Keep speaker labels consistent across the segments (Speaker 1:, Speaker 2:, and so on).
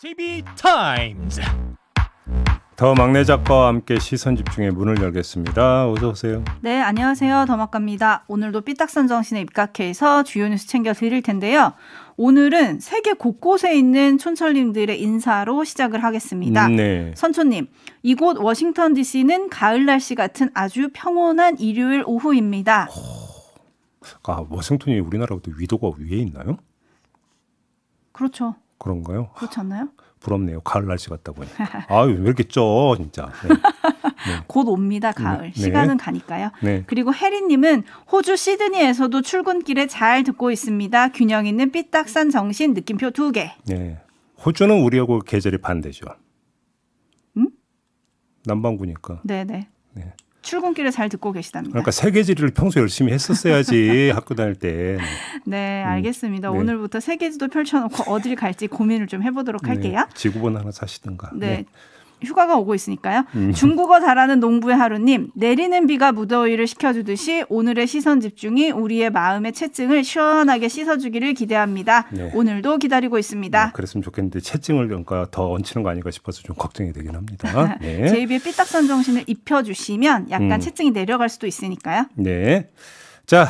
Speaker 1: TV타임즈.
Speaker 2: 더 막내 작가와 함께 시선 집중의 문을 열겠습니다. 어서 오세요.
Speaker 3: 네, 안녕하세요. 더 막가입니다. 오늘도 삐딱선 정신에 입각해서 주요 뉴스 챙겨 드릴 텐데요. 오늘은 세계 곳곳에 있는 촌철님들의 인사로 시작을 하겠습니다.
Speaker 2: 네.
Speaker 3: 선촌님, 이곳 워싱턴 DC는 가을 날씨 같은 아주 평온한 일요일 오후입니다.
Speaker 2: 아, 워싱턴이 우리나라보다 위도가 위에 있나요?
Speaker 3: 그렇죠.
Speaker 2: 그런가요?
Speaker 3: 그렇지 않나요?
Speaker 2: 부럽네요. 가을 날씨 같다 보니. 아유, 왜 이렇게 쪄 진짜. 네. 네.
Speaker 3: 곧 옵니다. 가을.
Speaker 2: 네.
Speaker 3: 시간은 가니까요.
Speaker 2: 네.
Speaker 3: 그리고 혜리님은 호주 시드니에서도 출근길에 잘 듣고 있습니다. 균형 있는 삐딱선 정신 느낌표 2개.
Speaker 2: 네. 호주는 우리하고 계절이 반대죠.
Speaker 3: 음?
Speaker 2: 남반구니까.
Speaker 3: 네네.
Speaker 2: 네.
Speaker 3: 출근길에 잘 듣고 계시답니다.
Speaker 2: 그러니까 세계지리를 평소 열심히 했었어야지 학교 다닐 때.
Speaker 3: 네, 알겠습니다.
Speaker 2: 네.
Speaker 3: 오늘부터 세계지도 펼쳐놓고 어딜 갈지 고민을 좀 해보도록 할게요.
Speaker 2: 네. 지구본 하나 사시든가.
Speaker 3: 네. 휴가가 오고 있으니까요. 중국어 잘하는 농부의 하루님, 내리는 비가 무더위를 식혀주듯이 오늘의 시선 집중이 우리의 마음의 채증을 시원하게 씻어주기를 기대합니다.
Speaker 2: 네.
Speaker 3: 오늘도 기다리고 있습니다.
Speaker 2: 네, 그랬으면 좋겠는데 채증을 그러니까 더 얹히는 거 아닌가 싶어서 좀 걱정이 되긴 합니다. 네.
Speaker 3: 제 입에 삐딱선 정신을 입혀주시면 약간 채증이 내려갈 수도 있으니까요.
Speaker 2: 네. 자,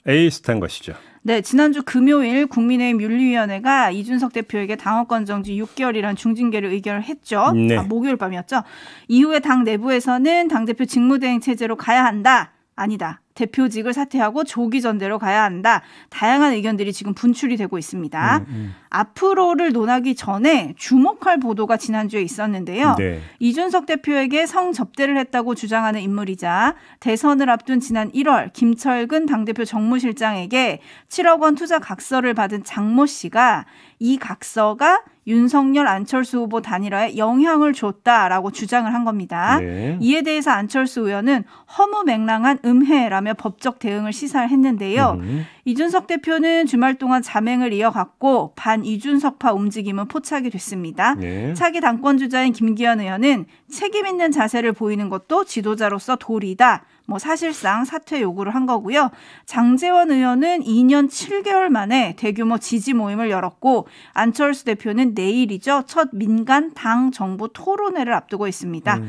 Speaker 2: A 스탠 것이죠.
Speaker 3: 네, 지난주 금요일 국민의힘 윤리위원회가 이준석 대표에게 당원권 정지 6개월이라는 중징계를 의결을 했죠.
Speaker 2: 네.
Speaker 3: 목요일 밤이었죠. 이후에 당 내부에서는 당대표 직무대행 체제로 가야 한다. 아니다. 대표직을 사퇴하고 조기 전대로 가야 한다. 다양한 의견들이 지금 분출이 되고 있습니다. 앞으로를 논하기 전에 주목할 보도가 지난주에 있었는데요.
Speaker 2: 네.
Speaker 3: 이준석 대표에게 성접대를 했다고 주장하는 인물이자 대선을 앞둔 지난 1월 김철근 당대표 정무실장에게 7억 원 투자 각서를 받은 장모 씨가 이 각서가 윤석열 안철수 후보 단일화에 영향을 줬다라고 주장을 한 겁니다.
Speaker 2: 네.
Speaker 3: 이에 대해서 안철수 의원은 허무맹랑한 음해라며 법적 대응을 시사를 했는데요. 이준석 대표는 주말 동안 자맹을 이어갔고 반이준석파 움직임은 포착이 됐습니다.
Speaker 2: 네.
Speaker 3: 차기 당권 주자인 김기현 의원은 책임 있는 자세를 보이는 것도 지도자로서 도리다. 사실상 사퇴 요구를 한 거고요. 장제원 의원은 2년 7개월 만에 대규모 지지 모임을 열었고 안철수 대표는 내일이죠. 첫 민간 당 정부 토론회를 앞두고 있습니다.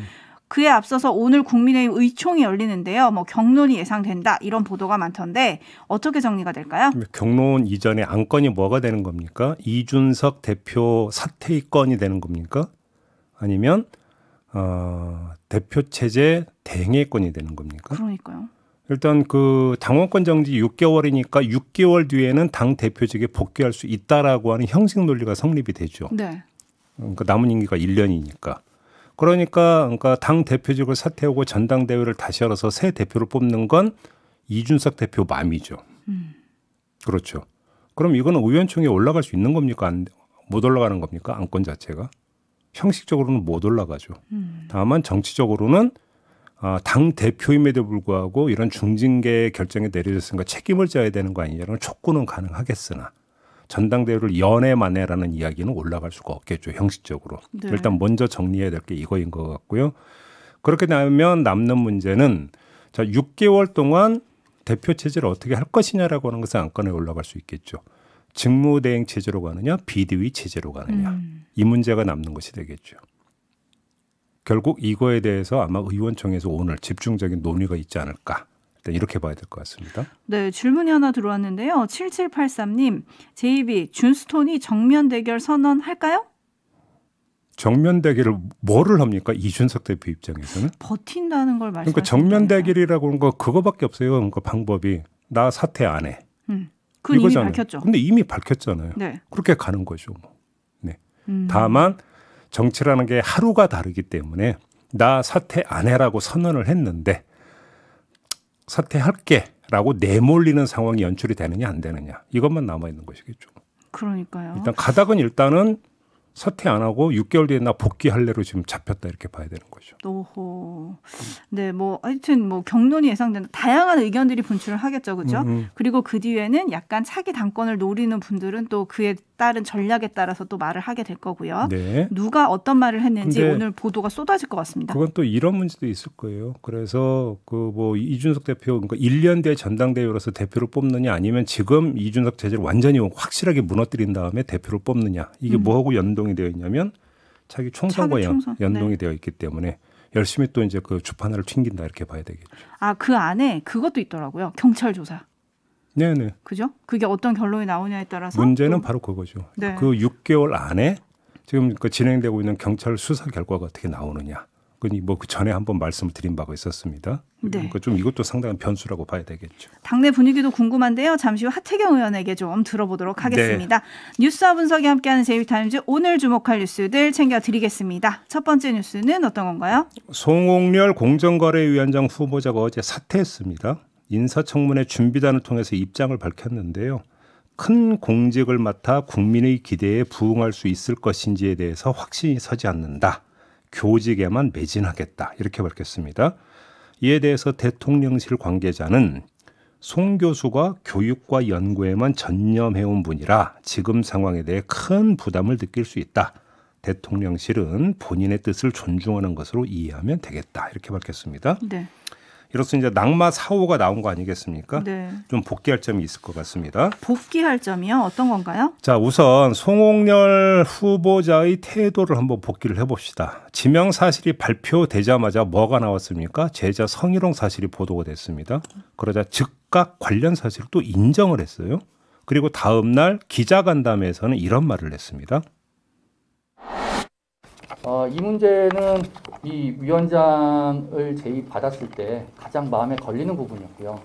Speaker 3: 그에 앞서서 오늘 국민의힘 의총이 열리는데요. 경론이 예상된다. 이런 보도가 많던데 어떻게 정리가 될까요?
Speaker 2: 경론 이전에 안건이 뭐가 되는 겁니까? 이준석 대표 사퇴의 건이 되는 겁니까? 아니면 대표 체제 대행의 건이 되는 겁니까?
Speaker 3: 그러니까요.
Speaker 2: 일단 그 당원권 정지 6개월이니까 6개월 뒤에는 당 대표직에 복귀할 수 있다라고 하는 형식 논리가 성립이 되죠.
Speaker 3: 네.
Speaker 2: 그러니까 남은 임기가 1년이니까. 그러니까 당 대표직을 사퇴하고 전당대회를 다시 열어서 새 대표를 뽑는 건 이준석 대표 맘이죠. 그렇죠. 그럼 이거는 의원총회에 올라갈 수 있는 겁니까? 못 올라가는 겁니까? 안건 자체가? 형식적으로는 못 올라가죠. 다만 정치적으로는 당 대표임에도 불구하고 이런 중징계 결정이 내려졌으니까 책임을 져야 되는 거 아니냐는 촉구는 가능하겠으나 전당대회를 연애 만에라는 이야기는 올라갈 수가 없겠죠. 형식적으로.
Speaker 3: 네.
Speaker 2: 일단 먼저 정리해야 될 게 이거인 것 같고요. 그렇게 되면 남는 문제는 자 6개월 동안 대표 체제를 어떻게 할 것이냐라고 하는 것은 안건에 올라갈 수 있겠죠. 직무대행 체제로 가느냐 비대위 체제로 가느냐 이 문제가 남는 것이 되겠죠. 결국 이거에 대해서 아마 의원총회에서 오늘 집중적인 논의가 있지 않을까 일단 이렇게 봐야 될 것 같습니다.
Speaker 3: 네, 질문이 하나 들어왔는데요. 7783님, JB 준스톤이 정면 대결 선언할까요?
Speaker 2: 정면 대결을 뭐를 합니까? 이준석 대표 입장에서는?
Speaker 3: 버틴다는 걸 말씀하시는
Speaker 2: 그러니까 정면 대결이라고 하는 거 그거밖에 없어요. 그러니까 방법이 나 사퇴 안 해.
Speaker 3: 그건 이미
Speaker 2: 이거잖아요.
Speaker 3: 밝혔죠.
Speaker 2: 근데 이미 밝혔잖아요.
Speaker 3: 네.
Speaker 2: 그렇게 가는 거죠. 네. 다만 정치라는 게 하루가 다르기 때문에 나 사퇴 안 해라고 선언을 했는데 사퇴할게라고 내몰리는 상황이 연출이 되느냐 안 되느냐 이것만 남아있는 것이겠죠.
Speaker 3: 그러니까요.
Speaker 2: 일단 가닥은 일단은 사퇴 안 하고 6개월 뒤에 나 복귀할래로 지금 잡혔다 이렇게 봐야 되는 거죠.
Speaker 3: 오호. 네, 하여튼 경론이 예상되는 다양한 의견들이 분출을 하겠죠, 그렇죠? 그리고 그 뒤에는 약간 차기 당권을 노리는 분들은 또 그에 따른 전략에 따라서 또 말을 하게 될 거고요.
Speaker 2: 네.
Speaker 3: 누가 어떤 말을 했는지
Speaker 2: 근데
Speaker 3: 오늘 보도가 쏟아질 것 같습니다.
Speaker 2: 그건 또 이런 문제도 있을 거예요. 그래서 그 뭐 이준석 대표 그러니까 1년 뒤에 전당대회로서 대표를 뽑느냐 아니면 지금 이준석 체제를 완전히 확실하게 무너뜨린 다음에 대표를 뽑느냐 이게 뭐하고 연동이 되어 있냐면 차기 총선과 연동이
Speaker 3: 네.
Speaker 2: 되어 있기 때문에 열심히 또 이제 그 주판을 튕긴다 이렇게 봐야 되겠죠.
Speaker 3: 아, 그 안에 그것도 있더라고요. 경찰 조사.
Speaker 2: 네네.
Speaker 3: 그죠? 그게 어떤 결론이 나오냐에 따라서
Speaker 2: 문제는
Speaker 3: 또,
Speaker 2: 바로 그거죠.
Speaker 3: 네.
Speaker 2: 그 6개월 안에 지금 그 진행되고 있는 경찰 수사 결과가 어떻게 나오느냐. 그니 뭐 그 전에 한번 말씀을 드린 바가 있었습니다.
Speaker 3: 네.
Speaker 2: 그러니까 좀 이것도 상당한 변수라고 봐야 되겠죠.
Speaker 3: 당내 분위기도 궁금한데요. 잠시 후 하태경 의원에게 좀 들어보도록 하겠습니다. 뉴스와 분석이 함께하는 제이비타임즈 오늘 주목할 뉴스들 챙겨드리겠습니다. 첫 번째 뉴스는 어떤 건가요?
Speaker 2: 송옥렬 공정거래위원장 후보자가 어제 사퇴했습니다. 인사청문회 준비단을 통해서 입장을 밝혔는데요. 큰 공직을 맡아 국민의 기대에 부응할 수 있을 것인지에 대해서 확신이 서지 않는다. 교직에만 매진하겠다. 이렇게 밝혔습니다. 이에 대해서 대통령실 관계자는 송 교수가 교육과 연구에만 전념해온 분이라 지금 상황에 대해 큰 부담을 느낄 수 있다. 대통령실은 본인의 뜻을 존중하는 것으로 이해하면 되겠다. 이렇게 밝혔습니다.
Speaker 3: 네.
Speaker 2: 이로써 이제 낙마 사호가 나온 거 아니겠습니까?
Speaker 3: 네.
Speaker 2: 좀 복귀할 점이 있을 것 같습니다.
Speaker 3: 복귀할 점이요? 어떤 건가요?
Speaker 2: 자, 우선 송옥렬 후보자의 태도를 한번 복기를 해봅시다. 지명 사실이 발표되자마자 뭐가 나왔습니까? 제자 성희롱 사실이 보도가 됐습니다. 그러자 즉각 관련 사실을 또 인정을 했어요. 그리고 다음 날 기자간담회에서는 이런 말을 했습니다.
Speaker 1: 이 문제는 이 위원장을 제의받았을 때 가장 마음에 걸리는 부분이었고요.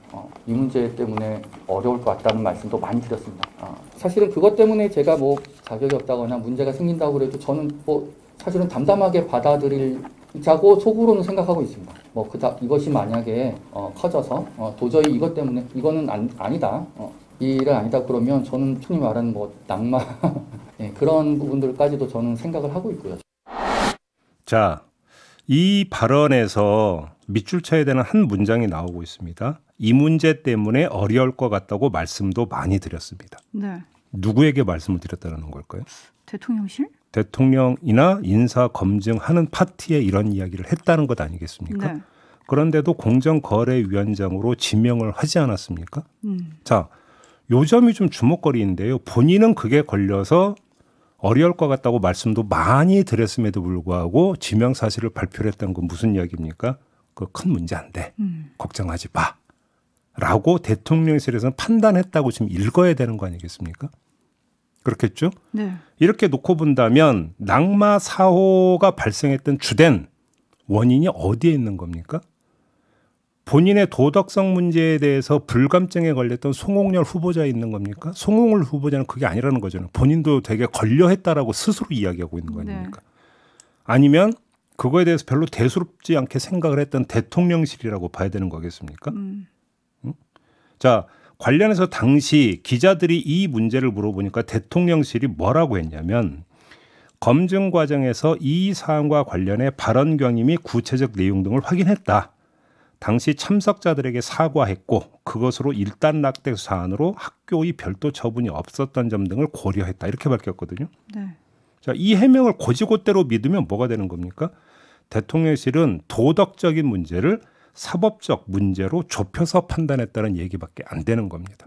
Speaker 1: 이 문제 때문에 어려울 것 같다는 말씀도 많이 드렸습니다. 사실은 그것 때문에 제가 뭐 자격이 없다거나 문제가 생긴다고 그래도 저는 뭐 사실은 담담하게 받아들이자고 속으로는 생각하고 있습니다. 뭐 이것이 만약에 커져서 도저히 이것 때문에 이거는 아니다. 이 일은 아니다 그러면 저는 흔히 말하는 뭐 낙마 네, 그런 부분들까지도 저는 생각을 하고 있고요.
Speaker 2: 자, 이 발언에서 밑줄 쳐야 되는 한 문장이 나오고 있습니다. 이 문제 때문에 어려울 것 같다고 말씀도 많이 드렸습니다.
Speaker 3: 네.
Speaker 2: 누구에게 말씀을 드렸다는 걸까요?
Speaker 3: 대통령실?
Speaker 2: 대통령이나 인사 검증하는 파티에 이런 이야기를 했다는 것 아니겠습니까?
Speaker 3: 네.
Speaker 2: 그런데도 공정거래위원장으로 지명을 하지 않았습니까? 자, 요 점이 좀 주목거리인데요. 본인은 그게 걸려서 어려울 것 같다고 말씀도 많이 드렸음에도 불구하고 지명 사실을 발표를 했다는 건 무슨 이야기입니까? 그 큰 문제 안 돼. 걱정하지 마. 라고 대통령실에서는 판단했다고 지금 읽어야 되는 거 아니겠습니까? 그렇겠죠?
Speaker 3: 네.
Speaker 2: 이렇게 놓고 본다면 낙마 사호가 발생했던 주된 원인이 어디에 있는 겁니까? 본인의 도덕성 문제에 대해서 불감증에 걸렸던 송옥렬 후보자에 있는 겁니까? 송옥렬 후보자는 그게 아니라는 거잖아요. 본인도 되게 걸려했다라고 스스로 이야기하고 있는 거 아닙니까? 네. 아니면 그거에 대해서 별로 대수롭지 않게 생각을 했던 대통령실이라고 봐야 되는 거겠습니까? 응? 자, 관련해서 당시 기자들이 이 문제를 물어보니까 대통령실이 뭐라고 했냐면 검증 과정에서 이 사안과 관련해 발언 경위 및 구체적 내용 등을 확인했다. 당시 참석자들에게 사과했고 그것으로 일단락된 사안으로 학교의 별도 처분이 없었던 점 등을 고려했다. 이렇게 밝혔거든요.
Speaker 3: 네.
Speaker 2: 자, 이 해명을 곧이곧대로 믿으면 뭐가 되는 겁니까? 대통령실은 도덕적인 문제를 사법적 문제로 좁혀서 판단했다는 얘기밖에 안 되는 겁니다.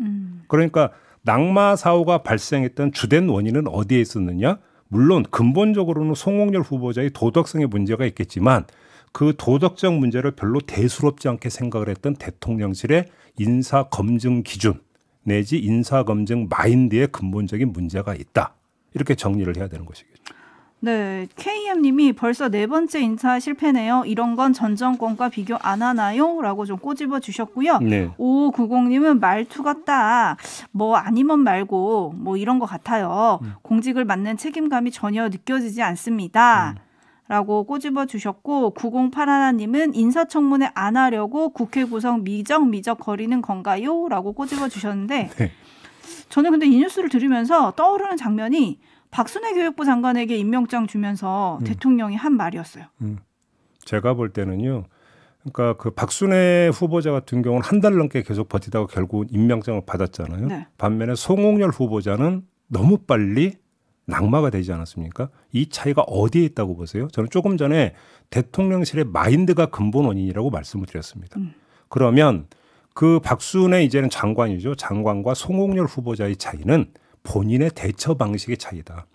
Speaker 2: 그러니까 낙마 사고가 발생했던 주된 원인은 어디에 있었느냐? 물론 근본적으로는 송옥렬 후보자의 도덕성의 문제가 있겠지만 그 도덕적 문제를 별로 대수롭지 않게 생각을 했던 대통령실의 인사검증 기준 내지 인사검증 마인드에 근본적인 문제가 있다. 이렇게 정리를 해야 되는 것이겠죠.
Speaker 3: 네, KM님이 벌써 네 번째 인사 실패네요. 이런 건 전 정권과 비교 안 하나요? 라고 좀 꼬집어 주셨고요. 네. 5590님은 말투 같다. 뭐 아니면 말고 뭐 이런 것 같아요. 공직을 맡는 책임감이 전혀 느껴지지 않습니다. 라고 꼬집어 주셨고 9081님은 인사청문회 안 하려고 국회 구성 미적 거리는 건가요? 라고 꼬집어 주셨는데 네. 저는 근데 이 뉴스를 들으면서 떠오르는 장면이 박순애 교육부 장관에게 임명장 주면서 대통령이 한 말이었어요.
Speaker 2: 제가 볼 때는요. 그러니까 그 박순애 후보자 같은 경우는 한 달 넘게 계속 버티다가 결국 임명장을 받았잖아요. 네. 반면에 송옥렬 후보자는 너무 빨리 낙마가 되지 않았습니까? 이 차이가 어디에 있다고 보세요? 저는 조금 전에 대통령실의 마인드가 근본 원인이라고 말씀을 드렸습니다. 그러면 그 박순애 이제는 장관이죠. 장관과 송홍열 후보자의 차이는 본인의 대처 방식의 차이다.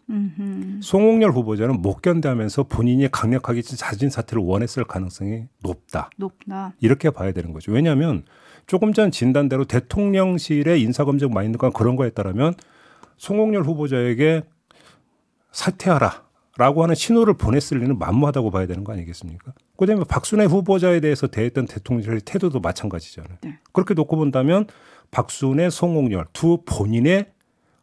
Speaker 2: 송홍열 후보자는 못 견뎌하면서 본인이 강력하게 자진 사퇴를 원했을 가능성이 높다. 이렇게 봐야 되는 거죠. 왜냐하면 조금 전 진단대로 대통령실의 인사검증 마인드가 그런 거에 따르면 송홍열 후보자에게 사퇴하라라고 하는 신호를 보냈을 리는 만무하다고 봐야 되는 거 아니겠습니까? 그다음에 박순애 후보자에 대해서 대했던 대통령실의 태도도 마찬가지잖아요. 네. 그렇게 놓고 본다면 박순애, 송홍열 두 본인의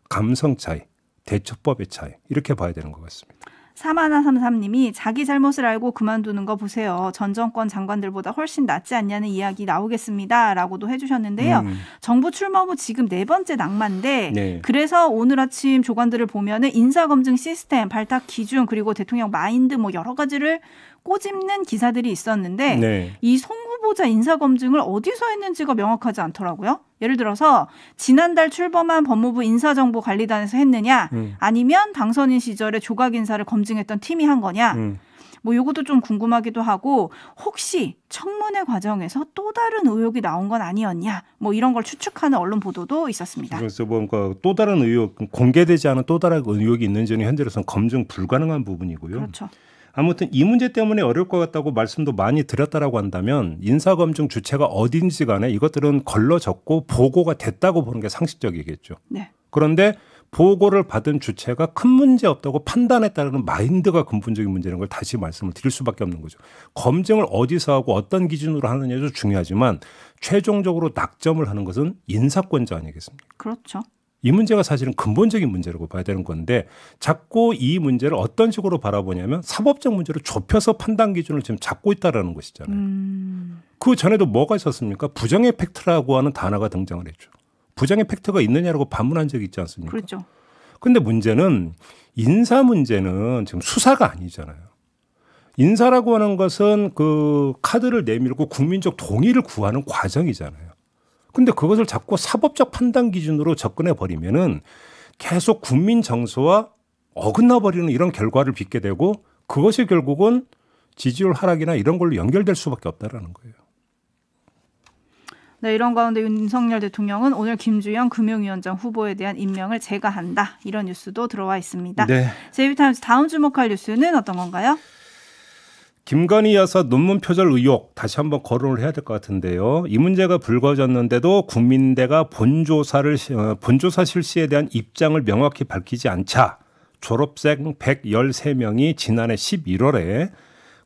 Speaker 2: 감성 차이, 대처법의 차이 이렇게 봐야 되는 것 같습니다.
Speaker 3: 3133님이 자기 잘못을 알고 그만두는 거 보세요. 전 정권 장관들보다 훨씬 낫지 않냐는 이야기 나오겠습니다. 라고도 해주셨는데요. 정부 출범 후 지금 4번째 낙마인데 네. 그래서 오늘 아침 조간들을 보면은 인사검증 시스템, 발탁 기준 그리고 대통령 마인드 뭐 여러 가지를 꼬집는 기사들이 있었는데 네. 이 송 후보자 인사검증을 어디서 했는지가 명확하지 않더라고요. 예를 들어서 지난달 출범한 법무부 인사정보관리단에서 했느냐 아니면 당선인 시절에 조각 인사를 검증했던 팀이 한 거냐 뭐 이것도 좀 궁금하기도 하고 혹시 청문회 과정에서 또 다른 의혹이 나온 건 아니었냐 뭐 이런 걸 추측하는 언론 보도도 있었습니다.
Speaker 2: 그래서 뭔가 또 다른 의혹 공개되지 않은 또 다른 의혹이 있는지는 현재로서는 검증 불가능한 부분이고요.
Speaker 3: 그렇죠.
Speaker 2: 아무튼 이 문제 때문에 어려울 것 같다고 말씀도 많이 드렸다라고 한다면 인사검증 주체가 어딘지 간에 이것들은 걸러졌고 보고가 됐다고 보는 게 상식적이겠죠. 네. 그런데 보고를 받은 주체가 큰 문제 없다고 판단했다는 마인드가 근본적인 문제라는 걸 다시 말씀을 드릴 수밖에 없는 거죠. 검증을 어디서 하고 어떤 기준으로 하느냐도 중요하지만 최종적으로 낙점을 하는 것은 인사권자 아니겠습니까?
Speaker 3: 그렇죠.
Speaker 2: 이 문제가 사실은 근본적인 문제라고 봐야 되는 건데 자꾸 이 문제를 어떤 식으로 바라보냐면 사법적 문제로 좁혀서 판단 기준을 지금 잡고 있다라는 것이잖아요. 그 전에도 뭐가 있었습니까? 부정의 팩트라고 하는 단어가 등장을 했죠. 부정의 팩트가 있느냐라고 반문한 적이 있지 않습니까?
Speaker 3: 그렇죠.
Speaker 2: 그런데 문제는 인사 문제는 지금 수사가 아니잖아요. 인사라고 하는 것은 그 카드를 내밀고 국민적 동의를 구하는 과정이잖아요. 근데 그것을 자꾸 사법적 판단 기준으로 접근해 버리면은 계속 국민 정서와 어긋나 버리는 이런 결과를 빚게 되고 그것이 결국은 지지율 하락이나 이런 걸로 연결될 수밖에 없다라는 거예요.
Speaker 3: 네, 이런 가운데 윤석열 대통령은 오늘 김주영 금융위원장 후보에 대한 임명을 제거한다. 이런 뉴스도 들어와 있습니다. 네. 제이비타임스 다음 주목할 뉴스는 어떤 건가요?
Speaker 2: 김건희 여사 논문 표절 의혹 다시 한번 거론을 해야 될 것 같은데요. 이 문제가 불거졌는데도 국민대가 본조사 실시에 대한 입장을 명확히 밝히지 않자 졸업생 113명이 지난해 11월에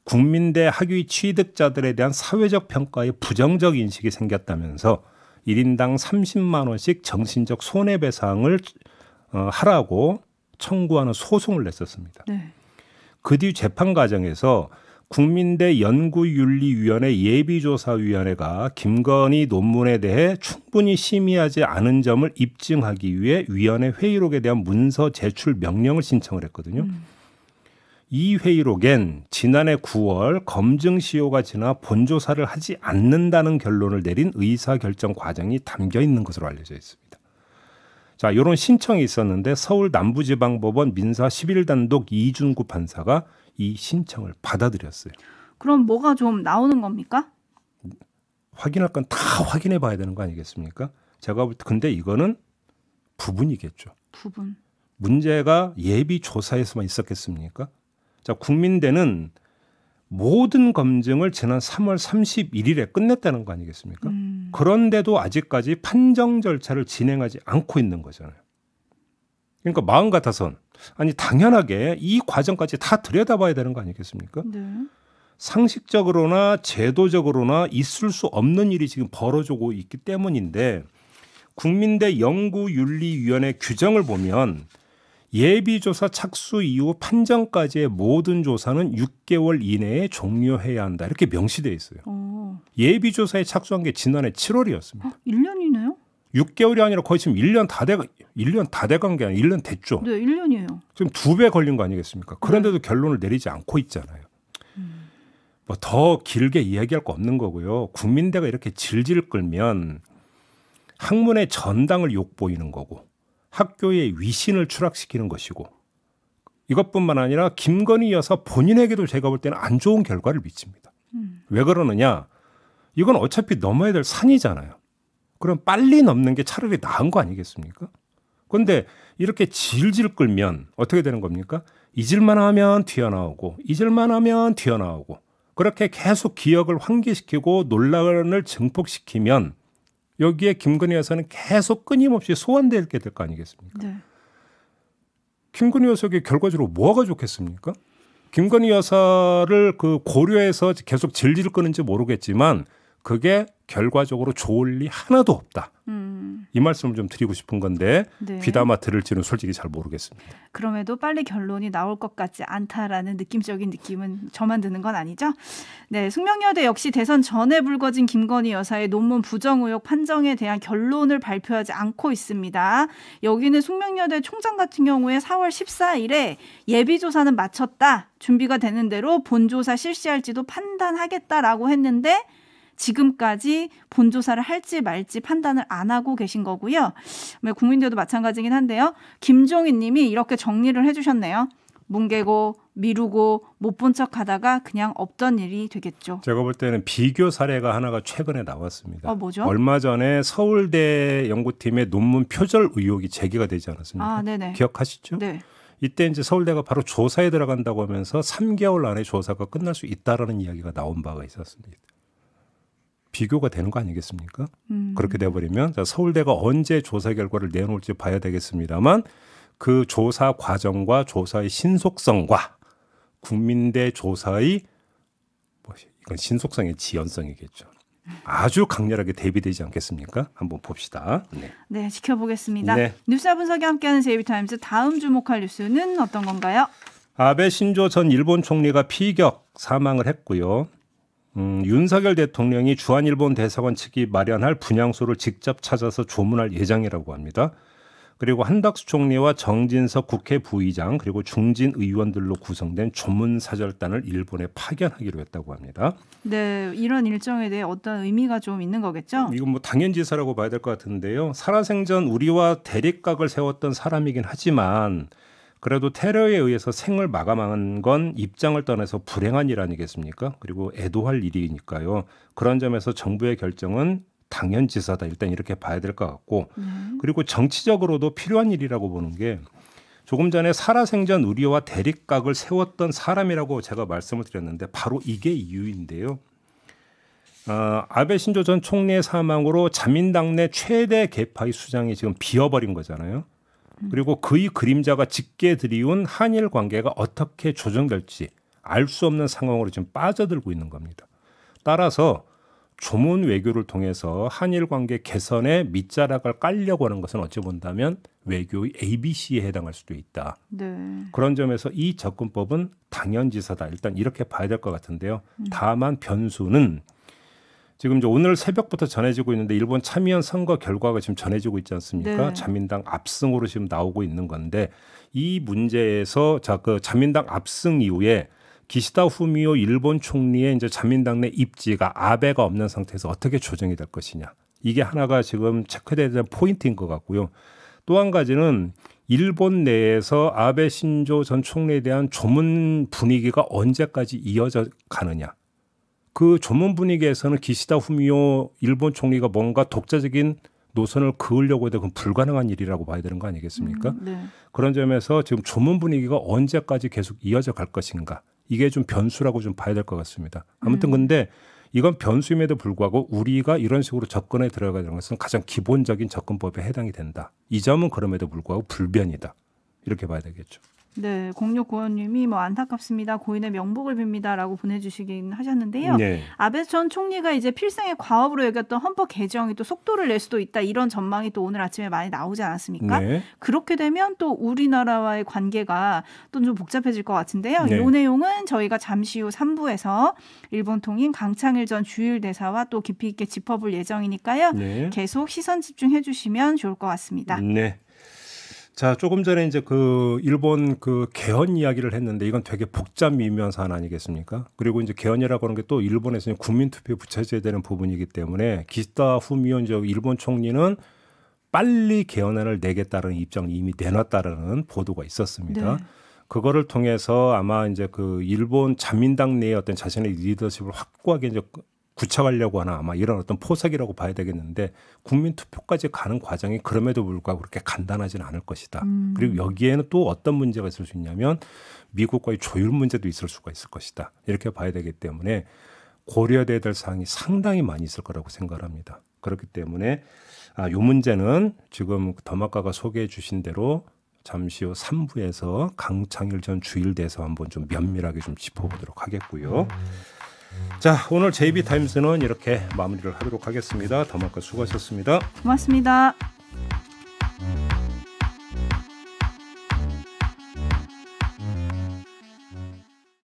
Speaker 2: 국민대 학위 취득자들에 대한 사회적 평가에 부정적 인식이 생겼다면서 1인당 30만 원씩 정신적 손해배상을 하라고 청구하는 소송을 냈었습니다. 네. 그 뒤 재판 과정에서 국민대 연구윤리위원회 예비조사위원회가 김건희 논문에 대해 충분히 심의하지 않은 점을 입증하기 위해 위원회 회의록에 대한 문서 제출 명령을 신청을 했거든요. 이 회의록엔 지난해 9월 검증 시효가 지나 본조사를 하지 않는다는 결론을 내린 의사결정 과정이 담겨 있는 것으로 알려져 있습니다. 자, 이런 신청이 있었는데 서울 남부지방법원 민사 11단독 이준구 판사가 이 신청을 받아들였어요.
Speaker 3: 그럼 뭐가 좀 나오는 겁니까?
Speaker 2: 확인할 건 다 확인해 봐야 되는 거 아니겠습니까? 제가 볼 때 근데 이거는 부분이겠죠.
Speaker 3: 부분.
Speaker 2: 문제가 예비 조사에서만 있었겠습니까? 자, 국민대는 모든 검증을 지난 3월 31일에 끝냈다는 거 아니겠습니까? 그런데도 아직까지 판정 절차를 진행하지 않고 있는 거잖아요. 그러니까 마음 같아선 아니 당연하게 이 과정까지 다 들여다봐야 되는 거 아니겠습니까? 네. 상식적으로나 제도적으로나 있을 수 없는 일이 지금 벌어지고 있기 때문인데 국민대 연구윤리위원회 규정을 보면 예비조사 착수 이후 판정까지의 모든 조사는 6개월 이내에 종료해야 한다. 이렇게 명시되어 있어요. 예비조사에 착수한 게 지난해 7월이었습니다.
Speaker 3: 1년이네요?
Speaker 2: 6개월이 아니라 거의 지금 1년 다 돼간 게 아니라 1년 됐죠.
Speaker 3: 네, 1년이에요.
Speaker 2: 지금 2배 걸린 거 아니겠습니까? 그런데도 결론을 내리지 않고 있잖아요. 뭐 더 길게 이야기할 거 없는 거고요. 국민대가 이렇게 질질 끌면 학문의 전당을 욕보이는 거고 학교의 위신을 추락시키는 것이고 이것뿐만 아니라 김건희 여사 본인에게도 제가 볼 때는 안 좋은 결과를 미칩니다. 왜 그러느냐? 이건 어차피 넘어야 될 산이잖아요. 그럼 빨리 넘는 게 차라리 나은 거 아니겠습니까? 그런데 이렇게 질질 끌면 어떻게 되는 겁니까? 잊을만 하면 튀어나오고 잊을만 하면 튀어나오고 그렇게 계속 기억을 환기시키고 논란을 증폭시키면 여기에 김건희 여사는 계속 끊임없이 소환되게 될 거 아니겠습니까?
Speaker 3: 네.
Speaker 2: 김건희 여사에게 결과적으로 뭐가 좋겠습니까? 김건희 여사를 그 고려해서 계속 질질 끄는지 모르겠지만 그게 결과적으로 좋을 리 하나도 없다. 이 말씀을 좀 드리고 싶은 건데
Speaker 3: 네.
Speaker 2: 귀담아 들을지는 솔직히 잘 모르겠습니다.
Speaker 3: 그럼에도 빨리 결론이 나올 것 같지 않다라는 느낌적인 느낌은 저만 드는 건 아니죠. 네, 숙명여대 역시 대선 전에 불거진 김건희 여사의 논문 부정 의혹 판정에 대한 결론을 발표하지 않고 있습니다. 여기는 숙명여대 총장 같은 경우에 4월 14일에 예비조사는 마쳤다. 준비가 되는 대로 본조사 실시할지도 판단하겠다라고 했는데 지금까지 본조사를 할지 말지 판단을 안 하고 계신 거고요. 국민들도 마찬가지긴 한데요. 김종인 님이 이렇게 정리를 해주셨네요. 뭉개고 미루고 못 본 척하다가 그냥 없던 일이 되겠죠.
Speaker 2: 제가 볼 때는 비교 사례가 하나가 최근에 나왔습니다.
Speaker 3: 뭐죠?
Speaker 2: 얼마 전에 서울대 연구팀의 논문 표절 의혹이 제기가 되지 않았습니까?
Speaker 3: 아, 네네.
Speaker 2: 기억하시죠?
Speaker 3: 네.
Speaker 2: 이때 이제 서울대가 바로 조사에 들어간다고 하면서 3개월 안에 조사가 끝날 수 있다라는 이야기가 나온 바가 있었습니다. 비교가 되는 거 아니겠습니까? 그렇게 돼버리면 서울대가 언제 조사 결과를 내놓을지 봐야 되겠습니다만 그 조사 과정과 조사의 신속성과 국민대 조사의 이건 신속성의 지연성이겠죠. 아주 강렬하게 대비되지 않겠습니까? 한번 봅시다. 네,
Speaker 3: 네, 지켜보겠습니다.
Speaker 2: 네.
Speaker 3: 뉴스와 분석이 함께하는 제이비타임즈 다음 주목할 뉴스는 어떤 건가요?
Speaker 2: 아베 신조 전 일본 총리가 피격 사망을 했고요. 윤석열 대통령이 주한일본 대사관 측이 마련할 분향소를 직접 찾아서 조문할 예정이라고 합니다. 그리고 한덕수 총리와 정진석 국회 부의장 그리고 중진 의원들로 구성된 조문사절단을 일본에 파견하기로 했다고 합니다.
Speaker 3: 네, 이런 일정에 대해 어떤 의미가 좀 있는 거겠죠?
Speaker 2: 이건 뭐 당연지사라고 봐야 될 것 같은데요. 살아생전 우리와 대립각을 세웠던 사람이긴 하지만 그래도 테러에 의해서 생을 마감한 건 입장을 떠나서 불행한 일 아니겠습니까? 그리고 애도할 일이니까요. 그런 점에서 정부의 결정은 당연지사다. 일단 이렇게 봐야 될 것 같고 그리고 정치적으로도 필요한 일이라고 보는 게 조금 전에 살아생전 우리와 대립각을 세웠던 사람이라고 제가 말씀을 드렸는데 바로 이게 이유인데요. 아베 신조 전 총리의 사망으로 자민당 내 최대 계파의 수장이 지금 비어버린 거잖아요. 그리고 그의 그림자가 짙게 드리운 한일 관계가 어떻게 조정될지 알 수 없는 상황으로 지금 빠져들고 있는 겁니다. 따라서 조문 외교를 통해서 한일 관계 개선에 밑자락을 깔려고 하는 것은 어찌 본다면 외교의 ABC에 해당할 수도 있다.
Speaker 3: 네.
Speaker 2: 그런 점에서 이 접근법은 당연지사다. 일단 이렇게 봐야 될 것 같은데요. 다만 변수는 지금 이제 오늘 새벽부터 전해지고 있는데 일본 참의원 선거 결과가 지금 전해지고 있지 않습니까?
Speaker 3: 네.
Speaker 2: 자민당 압승으로 지금 나오고 있는 건데 이 문제에서 그 자민당 압승 이후에 기시다 후미오 일본 총리의 이제 자민당 내 입지가 아베가 없는 상태에서 어떻게 조정이 될 것이냐. 이게 하나가 지금 체크돼야 될 포인트인 것 같고요. 또 한 가지는 일본 내에서 아베 신조 전 총리에 대한 조문 분위기가 언제까지 이어져 가느냐. 그 조문 분위기에서는 기시다 후미오 일본 총리가 뭔가 독자적인 노선을 그으려고 해도 그건 불가능한 일이라고 봐야 되는 거 아니겠습니까?
Speaker 3: 네.
Speaker 2: 그런 점에서 지금 조문 분위기가 언제까지 계속 이어져 갈 것인가. 이게 좀 변수라고 좀 봐야 될 것 같습니다. 아무튼 근데 이건 변수임에도 불구하고 우리가 이런 식으로 접근에 들어가는 것은 가장 기본적인 접근법에 해당이 된다. 이 점은 그럼에도 불구하고 불변이다. 이렇게 봐야 되겠죠.
Speaker 3: 네, 0695님이 안타깝습니다. 고인의 명복을 빕니다라고 보내주시긴 하셨는데요.
Speaker 2: 네.
Speaker 3: 아베 전 총리가 이제 필생의 과업으로 여겼던 헌법 개정이 또 속도를 낼 수도 있다. 이런 전망이 또 오늘 아침에 많이 나오지 않았습니까?
Speaker 2: 네.
Speaker 3: 그렇게 되면 또 우리나라와의 관계가 또 좀 복잡해질 것 같은데요.
Speaker 2: 네.
Speaker 3: 이 내용은 저희가 잠시 후 3부에서 일본 통인 강창일 전 주일 대사와 또 깊이 있게 짚어볼 예정이니까요.
Speaker 2: 네.
Speaker 3: 계속 시선 집중해 주시면 좋을 것 같습니다.
Speaker 2: 네. 자, 조금 전에 이제 그 일본 그 개헌 이야기를 했는데 이건 되게 복잡 미묘한 사안 아니겠습니까? 그리고 이제 개헌이라고 하는 게 또 일본에서는 국민투표에 붙여져야 되는 부분이기 때문에 기시다 후미오 일본 총리는 빨리 개헌안을 내겠다는 입장을 이미 내놨다라는 보도가 있었습니다.
Speaker 3: 네.
Speaker 2: 그거를 통해서 아마 이제 그 일본 자민당 내의 어떤 자신의 리더십을 확고하게 이제 구축하려고 하나 아마 이런 어떤 포석이라고 봐야 되겠는데 국민 투표까지 가는 과정이 그럼에도 불구하고 그렇게 간단하지는 않을 것이다. 그리고 여기에는 또 어떤 문제가 있을 수 있냐면 미국과의 조율 문제도 있을 수가 있을 것이다. 이렇게 봐야 되기 때문에 고려돼야 될 사항이 상당히 많이 있을 거라고 생각을 합니다. 그렇기 때문에 이 문제는 지금 더마카가 소개해 주신 대로 잠시 후 3부에서 강창일 전 주일대에서 한번 좀 면밀하게 좀 짚어보도록 하겠고요. 자, 오늘 JB타임스는 이렇게 마무리를 하도록 하겠습니다. 더마카 수고하셨습니다.
Speaker 3: 고맙습니다.